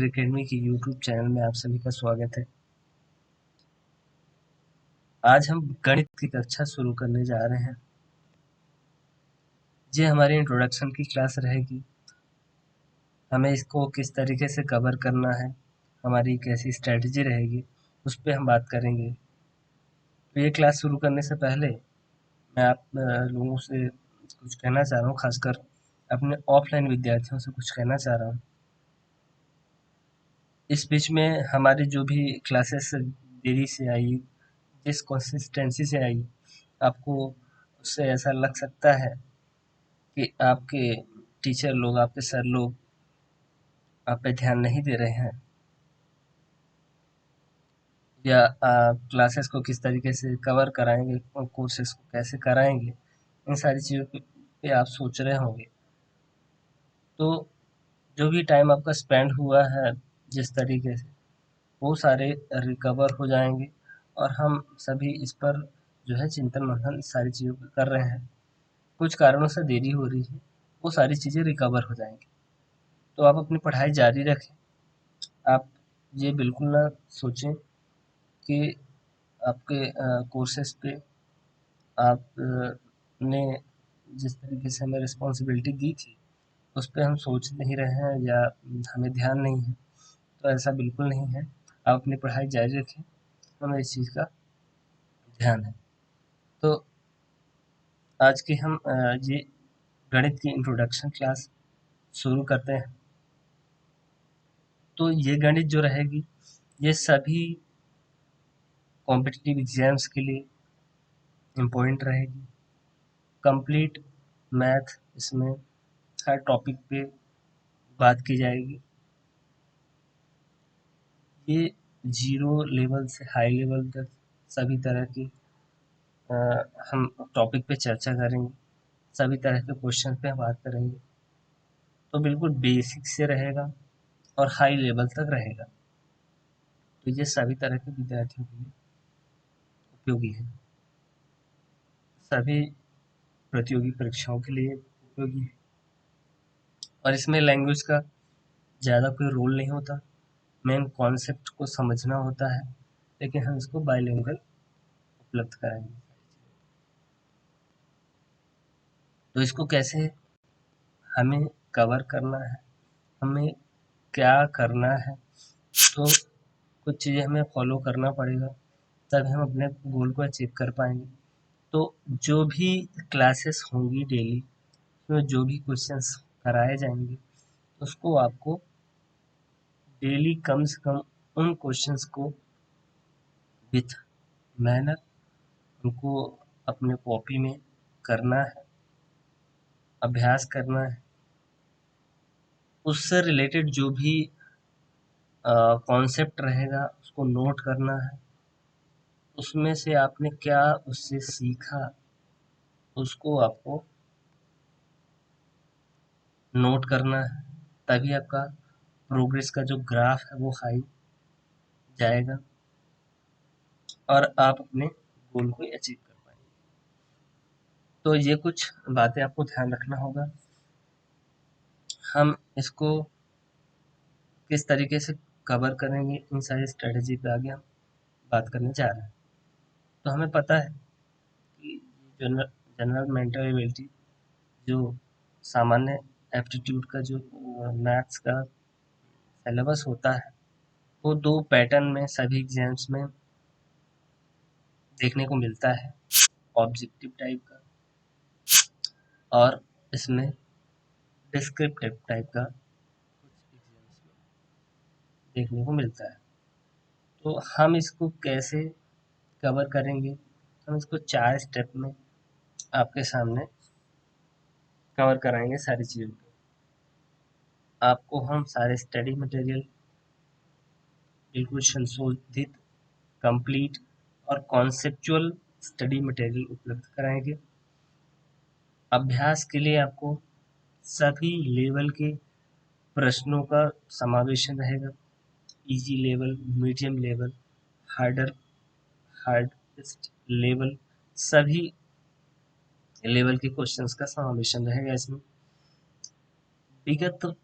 Academy के YouTube channel में आप सभी का स्वागत है। आज हम गणित की कक्षा शुरू करने जा रहे हैं। ये हमारी इंट्रोडक्शन की क्लास रहेगी। हमें इसको किस तरीके से कवर करना है, हमारी कैसी स्ट्रेटजी रहेगी, उस पर हम बात करेंगे। तो ये क्लास शुरू करने से पहले मैं आप लोगों से कुछ कहना चाह रहा हूँ, खासकर अपने ऑफलाइन विद्यार्थियों से कुछ कहना चाह रहा हूँ। इस बीच में हमारी जो भी क्लासेस देरी से आई, जिस कंसिस्टेंसी से आई, आपको उससे ऐसा लग सकता है कि आपके टीचर लोग, आपके सर लोग आप पे ध्यान नहीं दे रहे हैं, या क्लासेस को किस तरीके से कवर कराएंगे और कोर्सेज को कैसे कराएंगे, इन सारी चीज़ों पे आप सोच रहे होंगे। तो जो भी टाइम आपका स्पेंड हुआ है जिस तरीके से, वो सारे रिकवर हो जाएंगे और हम सभी इस पर जो है चिंतन मंथन सारी चीज़ों पर कर रहे हैं। कुछ कारणों से देरी हो रही है, वो सारी चीज़ें रिकवर हो जाएंगी। तो आप अपनी पढ़ाई जारी रखें। आप ये बिल्कुल ना सोचें कि आपके कोर्सेज पे आप ने जिस तरीके से हमें रिस्पॉन्सिबिलिटी दी थी उस पे हम सोच नहीं रहे हैं या हमें ध्यान नहीं है। तो ऐसा बिल्कुल नहीं है। आप अपनी पढ़ाई जारी रखें, हमें इस चीज़ का ध्यान है। तो आज की हम ये गणित की इंट्रोडक्शन क्लास शुरू करते हैं। तो ये गणित जो रहेगी, ये सभी कॉम्पिटिटिव एग्जाम्स के लिए इम्पोर्टेंट रहेगी। कंप्लीट मैथ इसमें हर टॉपिक पे बात की जाएगी। ये 0 लेवल से हाई लेवल तक सभी तरह की हम टॉपिक पे चर्चा करेंगे, सभी तरह के क्वेश्चन पे हम बात करेंगे। तो बिल्कुल बेसिक से रहेगा और हाई लेवल तक रहेगा। तो ये सभी तरह के विद्यार्थियों के लिए उपयोगी है, सभी प्रतियोगी परीक्षाओं के लिए उपयोगी है। और इसमें लैंग्वेज का ज़्यादा कोई रोल नहीं होता, मेन कॉन्सेप्ट को समझना होता है, लेकिन हम इसको बाइलिंगुअल उपलब्ध कराएंगे। तो इसको कैसे हमें कवर करना है, हमें क्या करना है, तो कुछ चीज़ें हमें फॉलो करना पड़ेगा, तब हम अपने गोल को अचीव कर पाएंगे। तो जो भी क्लासेस होंगी डेली, तो जो भी क्वेश्चंस कराए जाएंगे, उसको आपको डेली कम से कम उन क्वेश्चंस को विथ मैनर उनको अपने कॉपी में करना है, अभ्यास करना है। उससे रिलेटेड जो भी कॉन्सेप्ट रहेगा उसको नोट करना है। उसमें से आपने क्या उससे सीखा, उसको आपको नोट करना है। तभी आपका प्रोग्रेस का जो ग्राफ है वो हाई जाएगा और आप अपने गोल को अचीव कर पाएंगे। तो ये कुछ बातें आपको ध्यान रखना होगा। हम इसको किस तरीके से कवर करेंगे, इन सारी स्ट्रेटजी पे आगे हम बात करने जा रहे हैं। तो हमें पता है कि जनरल जनरल मेंटल एबिलिटी, जो सामान्य एप्टीट्यूड का जो मैथ्स का सिलेबस होता है, वो 2 पैटर्न में सभी एग्जाम्स में देखने को मिलता है। ऑब्जेक्टिव टाइप का और इसमें डिस्क्रिप्टिव टाइप का कुछ एग्जाम्स में देखने को मिलता है। तो हम इसको कैसे कवर करेंगे, हम इसको 4 स्टेप में आपके सामने कवर कराएंगे सारी चीज़ों को। आपको हम सारे स्टडी मटेरियल बिल्कुल संशोधित, कंप्लीट और कॉन्सेप्चुअल स्टडी मटेरियल उपलब्ध कराएंगे। अभ्यास के लिए आपको सभी लेवल के प्रश्नों का समावेशन रहेगा। Easy level, medium level, hardest level, सभी लेवल के क्वेश्चंस का समावेशन रहेगा इसमें। विगत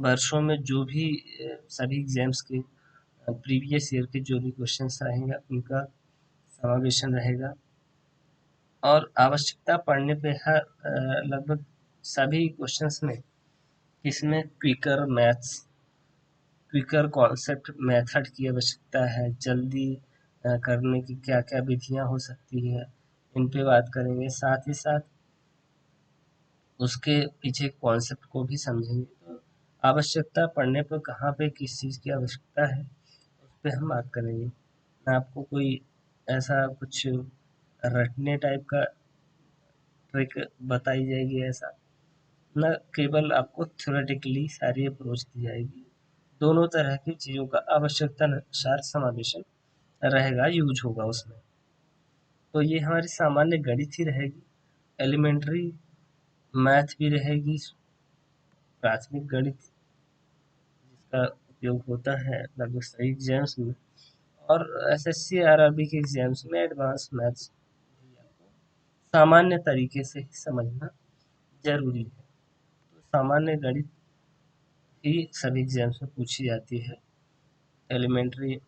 वर्षों में जो भी सभी एग्जाम्स के प्रीवियस ईयर के जो भी क्वेश्चंस रहेंगे उनका समावेशन रहेगा। और आवश्यकता पड़ने पे हर लगभग सभी क्वेश्चंस में इसमें क्विकर कॉन्सेप्ट मेथड की आवश्यकता है। जल्दी करने की क्या क्या विधियां हो सकती है, इन पे बात करेंगे। साथ ही साथ उसके पीछे कॉन्सेप्ट को भी समझेंगे। तो आवश्यकता पड़ने पर कहाँ पे किस चीज़ की आवश्यकता है उस पे हम बात करेंगे। ना आपको कोई ऐसा कुछ रटने टाइप का ट्रिक बताई जाएगी, ऐसा न केवल आपको थ्योरेटिकली सारी अप्रोच दी जाएगी। दोनों तरह की चीज़ों का आवश्यकता अनुसार समावेशन रहेगा, यूज होगा उसमें। तो ये हमारी सामान्य गणित ही रहेगी, एलिमेंट्री मैथ भी रहेगी, प्राथमिक गणित जिसका उपयोग होता है लगभग सभी एग्जाम्स में, और एसएससी आरआरबी के एग्जाम्स में एडवांस मैथ्स भी आपको सामान्य तरीके से ही समझना जरूरी है। तो सामान्य गणित ही सभी एग्जाम्स में पूछी जाती है, एलिमेंट्री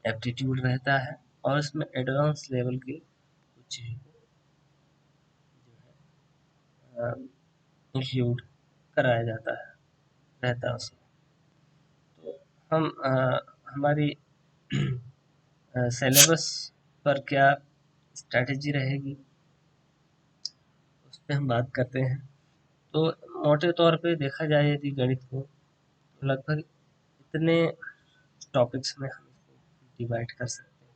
एप्टीट्यूड रहता है, और इसमें एडवांस लेवल की कुछ चीज़ों को इंक्लूड कराया जाता है, रहता है उसमें। तो हम हमारी सिलेबस पर क्या स्ट्रैटेजी रहेगी उस पर हम बात करते हैं। तो मोटे तौर पे देखा जाए यदि गणित को, तो लगभग इतने टॉपिक्स में हम इसको डिवाइड कर सकते हैं।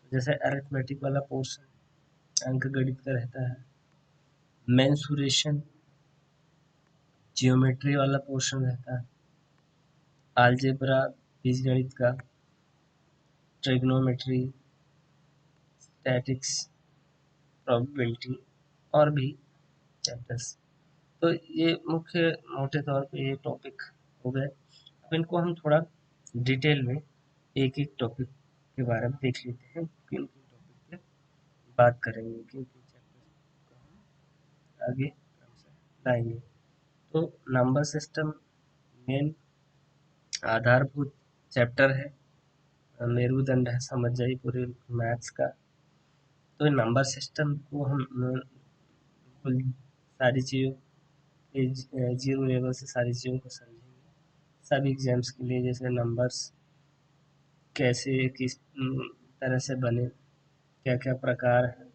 तो जैसे अरिथमेटिक वाला पोर्शन अंक गणित का रहता है, मेंसुरेशन जियोमेट्री वाला पोर्शन रहता है, अलजेब्रा बीजगणित का, ट्रिग्नोमेट्री, स्टैटिक्स, प्रोबेबिलिटी और भी चैप्टर्स। तो ये मुख्य मोटे तौर पे ये टॉपिक हो गए। अब इनको हम थोड़ा डिटेल में एक एक टॉपिक के बारे में देख लेते हैं, किन किन टॉपिक पे बात करेंगे, किन किन चैप्टर्स को हम आगे क्रमशः लाएंगे। तो नंबर सिस्टम मेन आधारभूत चैप्टर है, मेरुदंड है समझ जाइए पूरे मैथ्स का। तो नंबर सिस्टम को हम बिल्कुल सारी चीज़ों जीरो लेवल से सारी चीज़ों को समझेंगे सभी एग्जाम्स के लिए। जैसे नंबर्स कैसे किस तरह से बने, क्या क्या प्रकार है,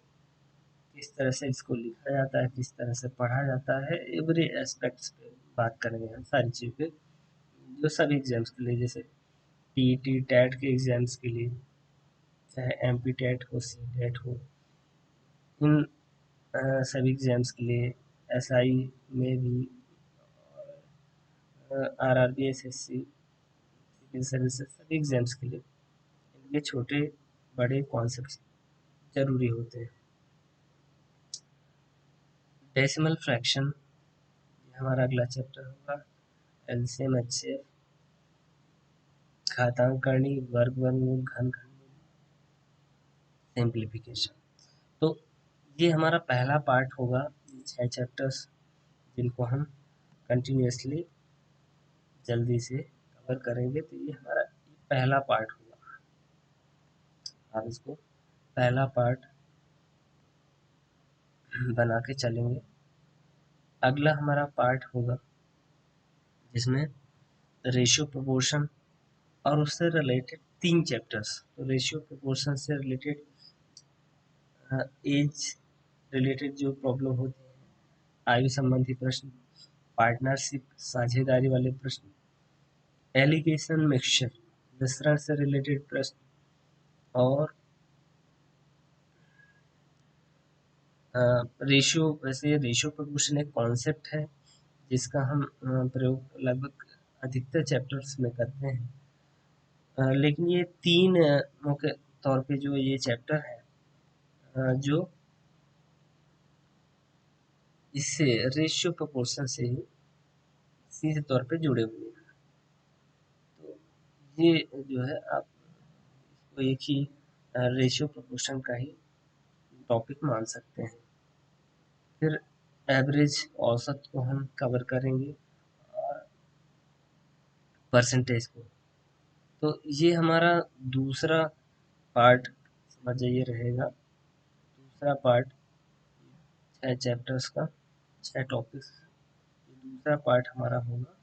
किस तरह से इसको लिखा जाता है, किस तरह से पढ़ा जाता है, एवरी एस्पेक्ट्स पे बात करेंगे हम सारी चीज़ पे, जो सभी एग्जाम्स के लिए, जैसे टीईटी टैट के एग्जाम्स के लिए, चाहे एमपी टैट हो, सी टैट हो, इन सभी एग्जाम्स के लिए, एसआई में भी, आरआरबी, एसएससी, सिविल सर्विसेज, सभी एग्जाम्स के लिए इनके छोटे बड़े कॉन्सेप्ट जरूरी होते हैं। डेसिमल फ्रैक्शन हमारा अगला चैप्टर होगा, एलसीएम, एचसीएफ, घातांकनी, वर्ग वर्गमूल, घन घनमूल, सिंप्लीफिकेशन। तो ये हमारा पहला पार्ट होगा, 6 चैप्टर्स जिनको हम कंटिन्यूसली जल्दी से कवर करेंगे। तो ये हमारा पहला पार्ट होगा, आप इसको पहला पार्ट बना के चलेंगे। अगला हमारा पार्ट होगा जिसमें रेशियो प्रोपोर्शन और उससे रिलेटेड 3 चैप्टर्स। तो रेशियो प्रोपोर्शन से रिलेटेड एज रिलेटेड जो प्रॉब्लम होती है, आयु संबंधी प्रश्न, पार्टनरशिप साझेदारी वाले प्रश्न, एलिगेशन मिक्सचर मिश्रण से रिलेटेड प्रश्न, और रेशियो, वैसे रेशियो प्रोपोर्शन एक कॉन्सेप्ट है जिसका हम प्रयोग लगभग अधिकतर चैप्टर्स में करते हैं। लेकिन ये 3 मुख्य तौर पे जो ये चैप्टर है जो इससे रेशियो प्रोपोर्शन से ही सीधे तौर पे जुड़े हुए हैं। तो ये जो है आप इसको एक ही रेशियो प्रोपोर्शन का ही टॉपिक मान सकते हैं। फिर एवरेज औसत को हम कवर करेंगे, और परसेंटेज को। तो ये हमारा दूसरा पार्ट समझ जाइए रहेगा। दूसरा पार्ट 6 चैप्टर्स का, 6 टॉपिक्स, दूसरा पार्ट हमारा होगा।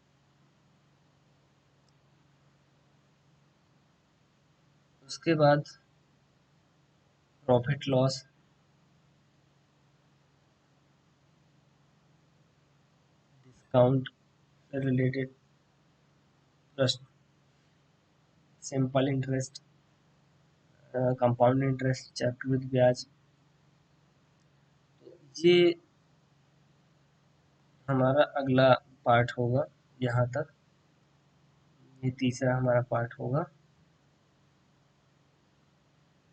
उसके बाद प्रॉफिट लॉस, डिस्काउंट से रिलेटेड प्रश्न, सिंपल इंटरेस्ट, कंपाउंड इंटरेस्ट, चक्रवृद्धि ब्याज। तो ये हमारा अगला पार्ट होगा यहाँ तक। ये तीसरा हमारा पार्ट होगा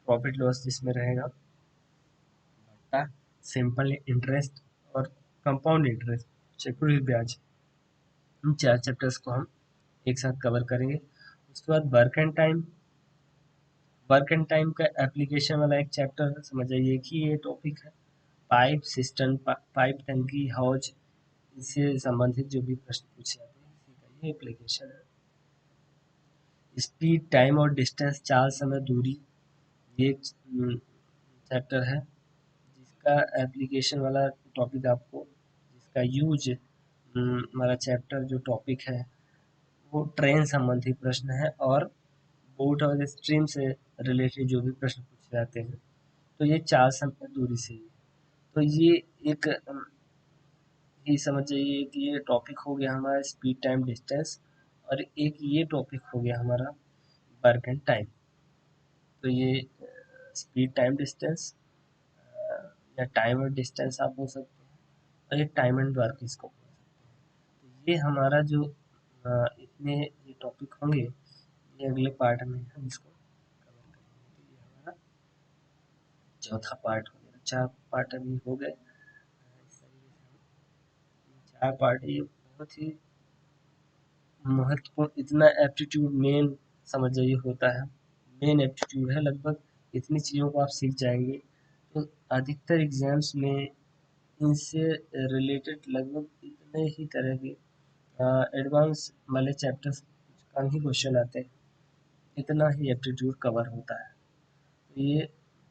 प्रॉफिट लॉस, जिसमें रहेगा घाटा, सिंपल इंटरेस्ट और कंपाउंड इंटरेस्ट, चक्रवृद्धि ब्याज। इन 4 चैप्टर्स को हम एक साथ कवर करेंगे। उसके बाद work and time. Work and time का एप्लीकेशन वाला एक चैप्टर है, समझ जाइए कि ये टॉपिक है पाइप सिस्टम, पाइप टंकी, हौज, इससे संबंधित जो भी प्रश्न पूछे जाते हैं इसी का ये एप्लीकेशन है। स्पीड, टाइम और डिस्टेंस, चाल, समय, दूरी, ये एक चैप्टर है जिसका एप्लीकेशन वाला टॉपिक आपको, जिसका यूज हमारा चैप्टर जो टॉपिक है वो ट्रेन संबंधी प्रश्न है और बोट और स्ट्रीम से रिलेटेड जो भी प्रश्न पूछे जाते हैं। तो ये चाल, समय, दूरी से ही। तो ये एक ये समझ जाइए कि ये टॉपिक हो गया हमारा स्पीड, टाइम, डिस्टेंस, और एक ये टॉपिक हो गया हमारा वर्क एंड टाइम। तो ये स्पीड, टाइम, डिस्टेंस या टाइम और डिस्टेंस आप बोल सकते हैं, और ये टाइम एंड वर्क इसको बोल सकते हैं। तो ये हमारा जो इतने ये टॉपिक होंगे, ये अगले पार्ट में हम इसको कवर करेंगे। तो ये हमारा चौथा पार्ट हो गया। 4 पार्ट अभी हो गए। इस तरीके से हम 4 पार्ट, ये बहुत ही महत्वपूर्ण, इतना एप्टीट्यूड मेन समझ जाइए होता है, मेन एप्टीट्यूड है। लगभग इतनी चीज़ों को आप सीख जाएंगे तो अधिकतर एग्जाम्स में इनसे रिलेटेड लगभग इतने ही तरह के एडवांस वाले चैप्टर्स कम ही क्वेश्चन आते हैं, इतना ही एप्टीट्यूड कवर होता है। तो ये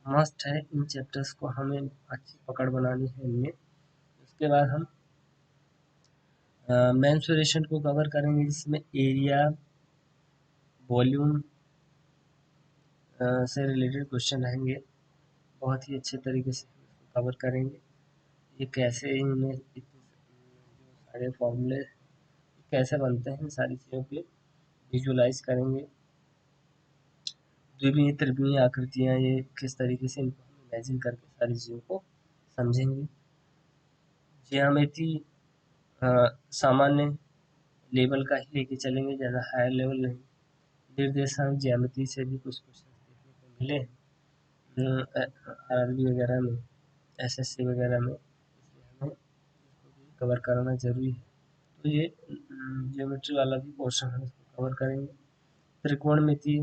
मस्ट है, इन चैप्टर्स को हमें अच्छी पकड़ बनानी है इनमें। उसके बाद हम मेंसुरेशन को कवर करेंगे, जिसमें एरिया, वॉल्यूम से रिलेटेड क्वेश्चन रहेंगे। बहुत ही अच्छे तरीके से इसको कवर करेंगे। ये कैसे इनमें जो सारे फॉर्मूले कैसे बनते हैं, सारी चीज़ों पे विजुलाइज करेंगे। द्विमीय, त्रिमीय आकृतियाँ, ये किस तरीके से इनको हम इमेजिन करके सारी चीज़ों को समझेंगे। ज्यामिति सामान्य लेवल का ही लेके चलेंगे, ज़्यादा हायर लेवल नहीं। निर्देशांक ज्यामिति से भी कुछ क्वेश्चन देखने को मिले हैं आरआरबी वगैरह में, एसएससी वगैरह में, इसलिए हमें इसको भी कवर कराना ज़रूरी है। तो ये ज्योमेट्री वाला भी पोर्शन हम इसको कवर करेंगे। त्रिकोणमिति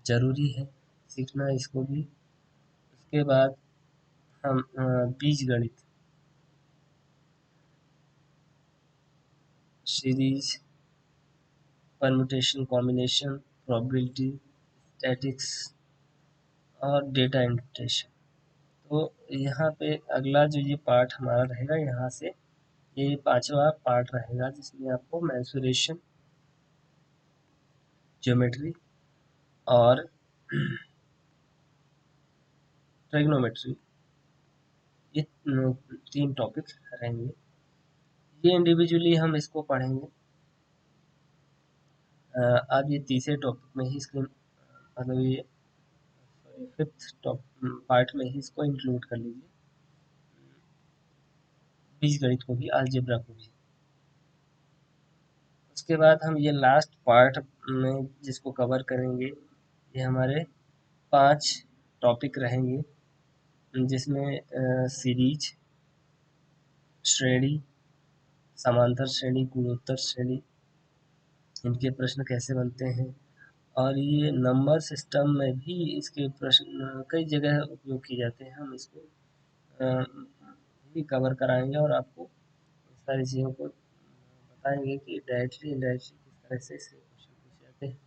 ज़रूरी है सीखना इसको भी। उसके बाद हम बीजगणित, series, permutation, combination, probability, statics और डेटा इंटरप्रिटेशन। तो यहाँ पे अगला जो ये पार्ट हमारा रहेगा, यहाँ से ये 5वां पार्ट रहेगा जिसमें आपको मेंसुरेशन, ज्योमेट्री और ट्रिग्नोमेट्री, ये 3 टॉपिक रहेंगे। ये इंडिविजुअली हम इसको पढ़ेंगे। अब ये तीसरे टॉपिक में ही इसके मतलब ये 5th पार्ट में ही इसको इंक्लूड कर लीजिए, बीजगणित को भी, अलजेब्रा को भी। उसके बाद हम ये लास्ट पार्ट में जिसको कवर करेंगे, ये हमारे 5 टॉपिक रहेंगे, जिसमें सीरीज, श्रेणी, समांतर श्रेणी, गुणोत्तर श्रेणी, इनके प्रश्न कैसे बनते हैं, और ये नंबर सिस्टम में भी इसके प्रश्न कई जगह उपयोग किए जाते हैं। हम इसको भी कवर कराएंगे और आपको सारी चीज़ों को बताएंगे कि डायरेक्टली इनडायरेक्टली किस तरह से इसके क्वेश्चन पूछे जाते हैं।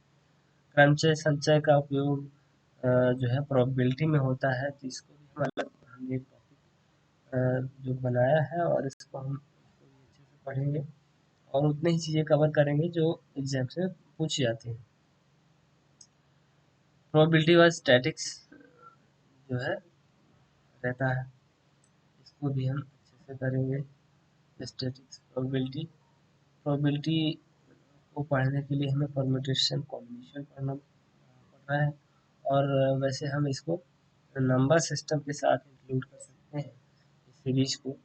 क्रमचय संचय का उपयोग जो है प्रोबेबिलिटी में होता है, तो इसको भी हम अलग हमने एक टॉपिक जो बनाया है और इसको हम अच्छे से पढ़ेंगे और उतनी ही चीज़ें कवर करेंगे जो एग्जाम से पूछी जाती हैं। प्रोबेबिलिटी वाइज स्टैटिक्स जो है रहता है, इसको भी हम अच्छे से करेंगे। स्टैटिक्स प्रोबेबिलिटी को पढ़ने के लिए हमें परम्यूटेशन कॉम्बिनेशन पढ़ना पड़ रहा है, और वैसे हम इसको नंबर सिस्टम के साथ इंक्लूड कर सकते हैं इस सीरीज को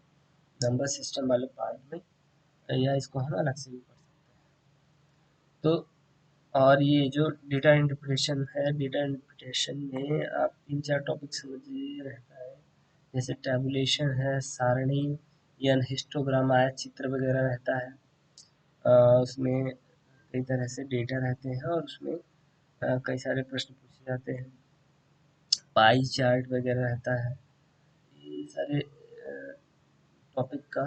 नंबर सिस्टम वाले पार्ट में, या इसको हम अलग से भी पढ़ सकते हैं। तो और ये जो डेटा इंटरप्रिटेशन है, डेटा इंटरप्रिटेशन में आप 3-4 टॉपिक समझिए रहता है, जैसे टैबुलेशन है, सारणी या हिस्टोग्राम आया चित्र वगैरह रहता है। उसमें कई तरह से डेटा रहते हैं और उसमें कई सारे प्रश्न पूछे जाते हैं। पाई चार्ट वगैरह रहता है। ये सारे टॉपिक का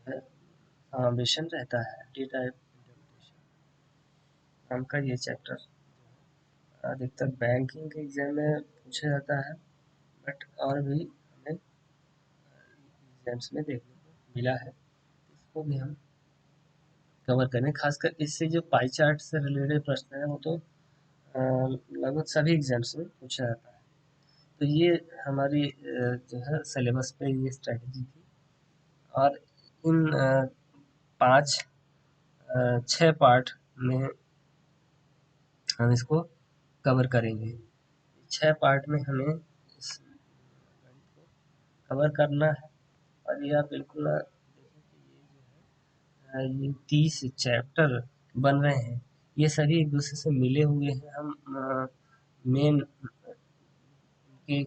समावेशन रहता है डेटा इंटरप्रिटेशन नाम का ये चैप्टर। अधिकतर बैंकिंग के एग्जाम में पूछा जाता है, बट और भी हमें एग्जाम्स में देखने को मिला है, इसको भी हम कवर करें। खासकर इससे जो पाई चार्ट से रिलेटेड प्रश्न है वो तो लगभग सभी एग्जाम्स में पूछा जाता है। तो ये हमारी जो है सिलेबस पे ये स्ट्रेटजी थी, और इन 5-6 पार्ट में हम इसको कवर करेंगे। 6 पार्ट में हमें इस को कवर करना है, और यह बिल्कुल देखें कि ये जो है ये 30 चैप्टर बन रहे हैं, ये सभी एक दूसरे से मिले हुए हैं। हम मेन के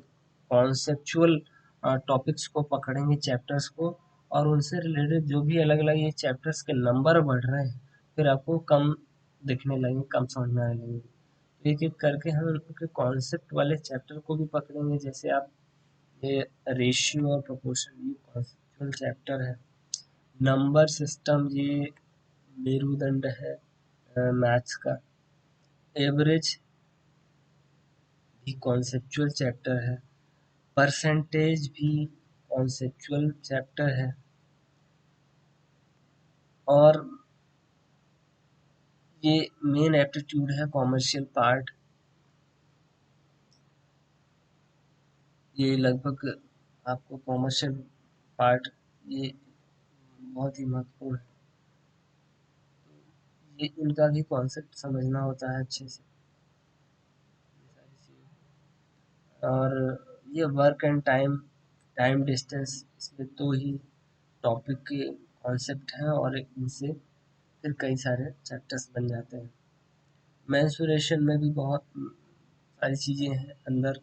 कॉन्सेप्चुअल टॉपिक्स को पकड़ेंगे, चैप्टर्स को, और उनसे रिलेटेड जो भी अलग अलग ये चैप्टर्स के नंबर बढ़ रहे हैं, फिर आपको कम दिखने लगेंगे, कम समझ में आने लगेंगे। एक एक करके हम उनके कॉन्सेप्ट वाले चैप्टर को भी पकड़ेंगे। जैसे आप ये रेशियो और प्रोपोर्शन, ये कॉन्सेप्चुअल चैप्टर है। नंबर सिस्टम, ये मेरुदंड है मैथ्स का। एवरेज भी कॉन्सेप्चुअल चैप्टर है। परसेंटेज भी कॉन्सेप्चुअल चैप्टर है। और ये मेन एप्टीट्यूड है कॉमर्शियल पार्ट, ये लगभग आपको कॉमर्शियल पार्ट ये बहुत ही महत्वपूर्ण है। ये इनका भी कॉन्सेप्ट समझना होता है अच्छे से, ये सारी चीज़ें। और ये work and time, time distance, इसमें 2 ही टॉपिक के कॉन्सेप्ट हैं, और इनसे फिर कई सारे चैप्टर्स बन जाते हैं। मेंसुरेशन में भी बहुत सारी चीज़ें हैं अंदर,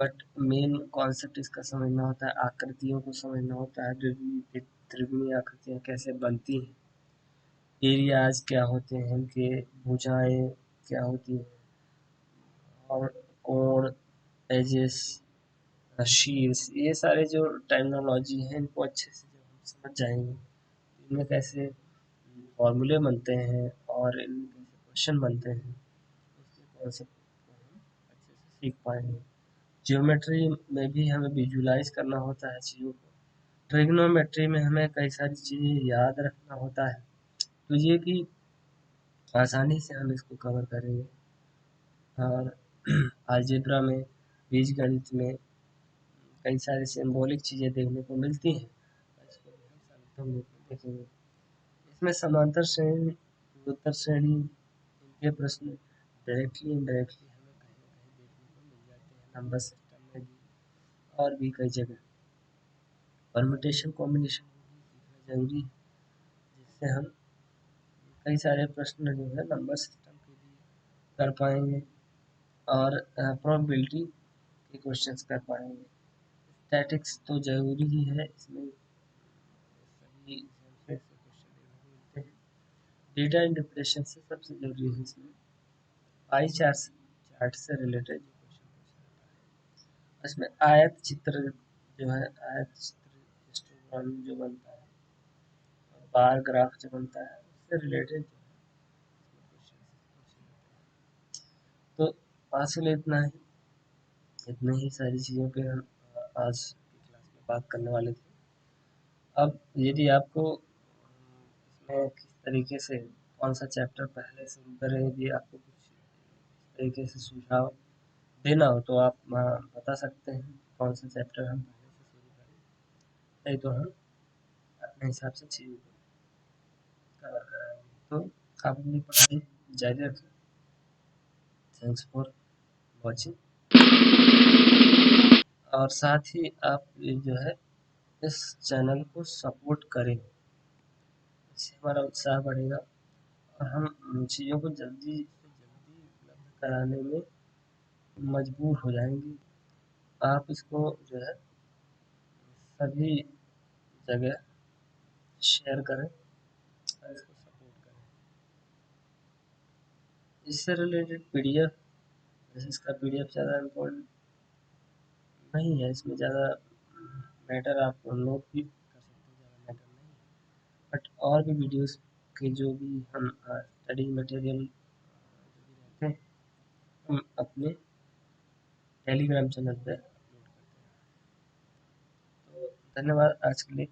बट मेन कॉन्सेप्ट इसका समझना होता है। आकृतियों को समझना होता है, त्रिकोणीय आकृतियाँ कैसे बनती हैं, एरियाज क्या होते हैं इनके, भुजाएं क्या होती हैं, और कोण, एजेस, शीर्ष, ये सारे जो टर्मिनोलॉजी हैं इनको अच्छे से जब हम समझ जाएंगे, इनमें कैसे फॉर्मूले बनते हैं और इनमें कैसे क्वेश्चन बनते हैं, उसके कॉन्सेप्ट को हम अच्छे से सीख पाएंगे। जियोमेट्री में भी हमें विजुलाइज करना होता है चीज़ों को। ट्रिग्नोमेट्री में हमें कई सारी चीज़ें याद रखना होता है, तो ये भी आसानी से हम इसको कवर करेंगे। और अलजेब्रा में, बीजगणित में कई सारी सिंबॉलिक चीज़ें देखने को मिलती हैं, इसको भी हम सर्वप्रथम रूप में देखेंगे। इसमें समांतर श्रेणी, विरुद्ध श्रेणी, इनके प्रश्न डायरेक्टली इनडायरेक्टली हमें कहीं ना कहीं देखने को मिल जाते हैं नंबर सिस्टम में भी, और भी कई जगह। परम्यूटेशन कॉम्बिनेशन को भी सीखना जरूरी है, जिससे हम कई सारे प्रश्न जो है नंबर सिस्टम के भी कर पाएंगे, और प्रोबेबिलिटी के क्वेश्चंस कर पाएंगे। स्टैटिक्स तो ज़रूरी ही है, इसमें सभी एग्जाम से ऐसे क्वेश्चन देखने को मिलते हैं। डेटा इंटरप्रिटेशन से सबसे ज़रूरी है इसमें पाई चार्ट से रिलेटेड जो क्वेश्चन पूछा जाता है। इसमें आयत चित्र जो है, आयत चित्र हिस्टोग्राम जो बनता है, बार ग्राफ जो बनता है, इससे रिलेटेड तो आज के लिए इतने ही सारी चीज़ों पे हम आज की क्लास में बात करने वाले थे। अब यदि आपको इसमें किस तरीके से कौन सा चैप्टर पहले शुरू करें, यदि आपको कुछ इस तरीके से सुझाव देना हो तो आप बता सकते हैं कौन सा चैप्टर हम पहले से शुरू करें, नहीं तो हम अपने हिसाब से चीज़ों को कवर कराएंगे। तो आप अपनी पढ़ाई जारी रखें। Thanks for watching. और साथ ही आप ये जो है इस चैनल को सपोर्ट करें, इससे हमारा उत्साह बढ़ेगा और हम चीज़ों को जल्दी से जल्दी उपलब्ध कराने में मजबूर हो जाएंगे। आप इसको जो है सभी जगह शेयर करें और इसको सपोर्ट करें। इससे रिलेटेड पीडीएफ, जैसे इसका पीडीएफ ज़्यादा इम्पोर्टेंट नहीं है, इसमें ज़्यादा मैटर आप नोट भी कर सकते हैं, ज़्यादा मैटर नहीं है। बट और भी वीडियोस के जो भी हम स्टडी मटेरियल जो भी रहते हैं हम अपने टेलीग्राम चैनल पे अपलोड करते हैं। तो धन्यवाद आज के लिए।